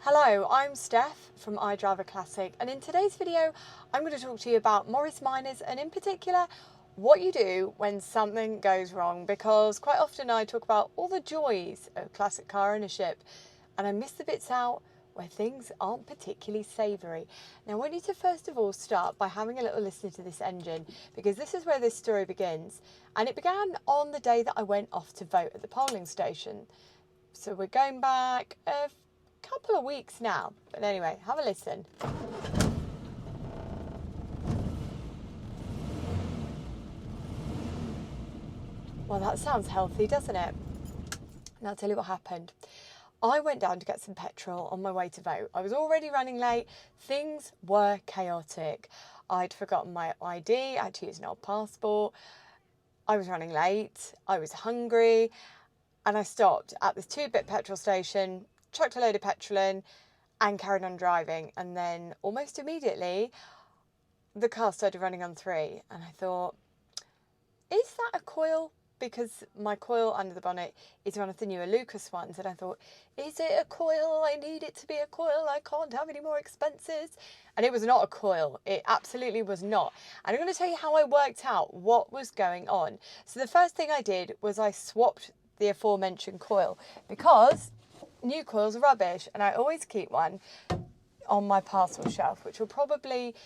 Hello, I'm Steph from iDriver Classic, and in today's video I'm going to talk to you about Morris Minors and in particular what you do when something goes wrong, because quite often I talk about all the joys of classic car ownership and I miss the bits out where things aren't particularly savoury. Now I want you to first of all start by having a little listen to this engine, because this is where this story begins, and it began on the day that I went off to vote at the polling station. So we're going back a couple of weeks now, but anyway, have a listen. Well, that sounds healthy, doesn't it? And I'll tell you what happened. I went down to get some petrol on my way to vote. I was already running late. Things were chaotic. I'd forgotten my ID. I had to use an old passport. I was running late. I was hungry. And I stopped at this 2-bit petrol station, chucked a load of petrol in and carried on driving. And then almost immediately, the car started running on 3. And I thought, is that a coil? Because my coil under the bonnet is one of the newer Lucas ones. And I thought, is it a coil? I need it to be a coil. I can't have any more expenses. And it was not a coil. It absolutely was not. And I'm going to tell you how I worked out what was going on. So the first thing I did was I swapped the aforementioned coil, because new coils are rubbish and I always keep one on my parcel shelf, which will probably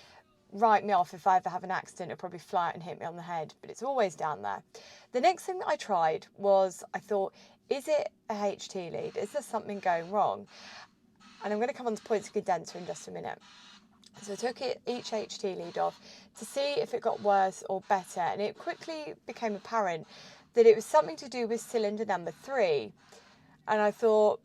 write me off if I ever have an accident. It'll probably fly out and hit me on the head, but it's always down there. The next thing that I tried was, I thought, is it a HT lead? Is there something going wrong? And I'm going to come on to points of condenser in just a minute. So I took each HT lead off to see if it got worse or better, and it quickly became apparent that it was something to do with cylinder number 3. And I thought,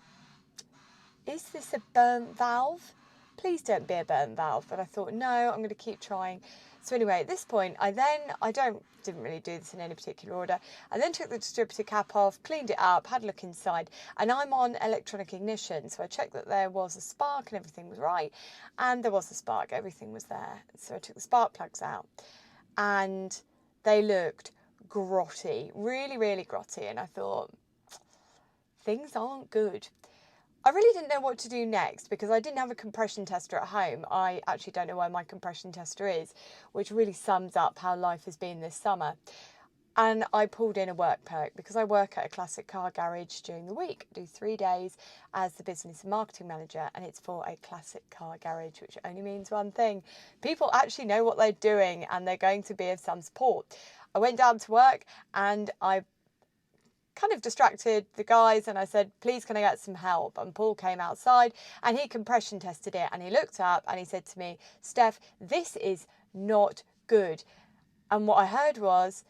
is this a burnt valve? Please don't be a burnt valve. But I thought, no, I'm going to keep trying. So anyway, at this point, I didn't really do this in any particular order. I then took the distributor cap off, cleaned it up, had a look inside, and I'm on electronic ignition. So I checked that there was a spark and everything was right. And there was a spark, everything was there. So I took the spark plugs out and they looked grotty, really, really grotty. And I thought, things aren't good. I really didn't know what to do next because I didn't have a compression tester at home. I actually don't know where my compression tester is, which really sums up how life has been this summer. And I pulled in a work perk because I work at a classic car garage during the week. I do 3 days as the business and marketing manager, and it's for a classic car garage, which only means one thing. People actually know what they're doing and they're going to be of some support. I went down to work and I kind of distracted the guys and I said, please, can I get some help? And Paul came outside and he compression tested it and he looked up and he said to me, Steph, this is not good. And what I heard was,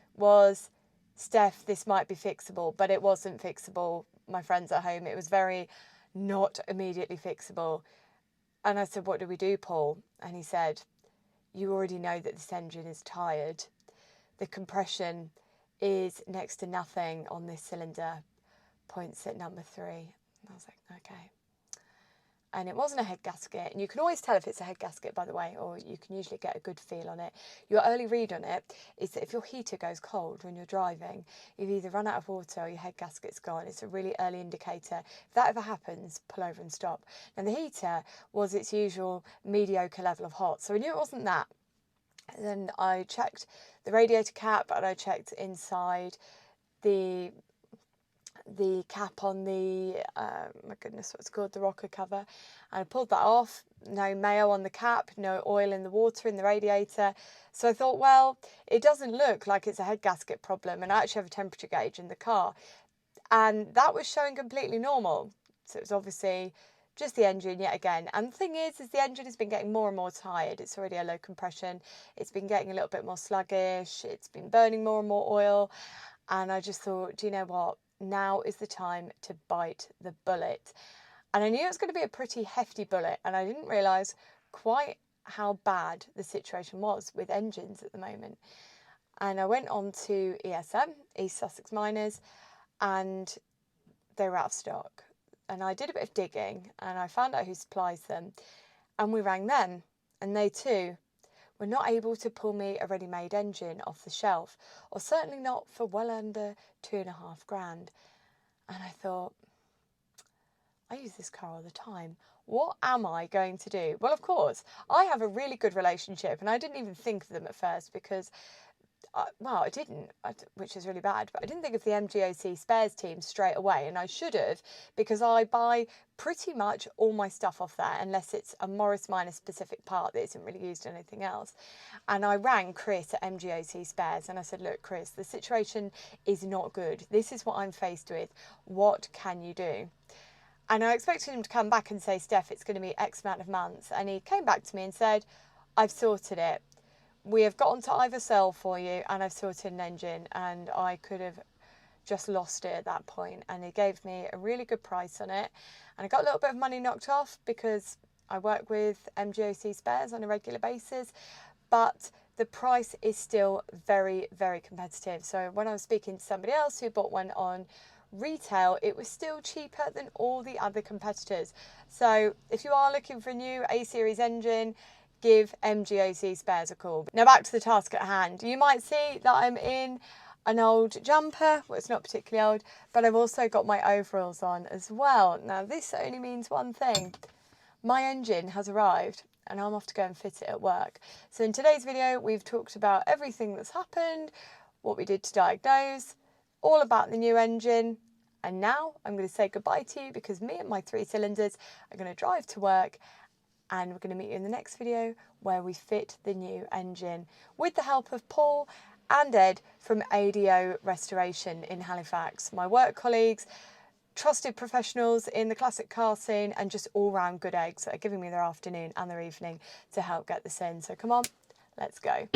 Steph, this might be fixable, but it wasn't fixable. My friends at home, it was very not immediately fixable. And I said, what do we do, Paul? And he said, you already know that this engine is tired. The compression is next to nothing on this cylinder, points at number 3. And I was like, okay. And it wasn't a head gasket. And you can always tell if it's a head gasket, by the way, or you can usually get a good feel on it. Your early read on it is that if your heater goes cold when you're driving, you've either run out of water or your head gasket's gone. It's a really early indicator. If that ever happens, pull over and stop. And the heater was its usual mediocre level of hot. So I knew it wasn't that. And then I checked the radiator cap and I checked inside the cap on the, my goodness, what's called the rocker cover. And I pulled that off. No mayo on the cap, no oil in the water in the radiator. So I thought, well, it doesn't look like it's a head gasket problem. And I actually have a temperature gauge in the car. And that was showing completely normal. So it was obviously just the engine yet again. And the thing is the engine has been getting more and more tired. It's already a low compression. It's been getting a little bit more sluggish. It's been burning more and more oil. And I just thought, do you know what? Now is the time to bite the bullet. And I knew it was going to be a pretty hefty bullet. And I didn't realise quite how bad the situation was with engines at the moment. And I went on to ESM, East Sussex Miners, and they were out of stock. And I did a bit of digging and I found out who supplies them, and we rang them, and they too were not able to pull me a ready-made engine off the shelf, or certainly not for well under £2,500. And I thought, I use this car all the time. What am I going to do? Well, of course, I have a really good relationship, and I didn't even think of them at first because, I didn't, which is really bad, but I didn't think of the MGOC Spares team straight away, and I should have, because I buy pretty much all my stuff off there, unless it's a Morris Minor specific part that isn't really used in anything else. And I rang Chris at MGOC Spares and I said, look, Chris, the situation is not good. This is what I'm faced with. What can you do? And I expected him to come back and say, Steph, it's going to be X amount of months. And he came back to me and said, I've sorted it. We have got onto Ivor Searle for you, and I've sorted an engine. And I could have just lost it at that point. And he gave me a really good price on it. And I got a little bit of money knocked off because I work with MGOC Spares on a regular basis. But the price is still very, very competitive. So when I was speaking to somebody else who bought one on retail, it was still cheaper than all the other competitors. So if you are looking for a new A-Series engine, give MGOC Spares a call. Now back to the task at hand. You might see that I'm in an old jumper. Well, it's not particularly old, but I've also got my overalls on as well. Now this only means one thing. My engine has arrived and I'm off to go and fit it at work. So in today's video, we've talked about everything that's happened, what we did to diagnose, all about the new engine. And now I'm going to say goodbye to you because me and my 3 cylinders are going to drive to work, and we're going to meet you in the next video where we fit the new engine with the help of Paul and Ed from Adorestoration in Halifax, my work colleagues, trusted professionals in the classic car scene, and just all round good eggs that are giving me their afternoon and their evening to help get this in. So come on, let's go.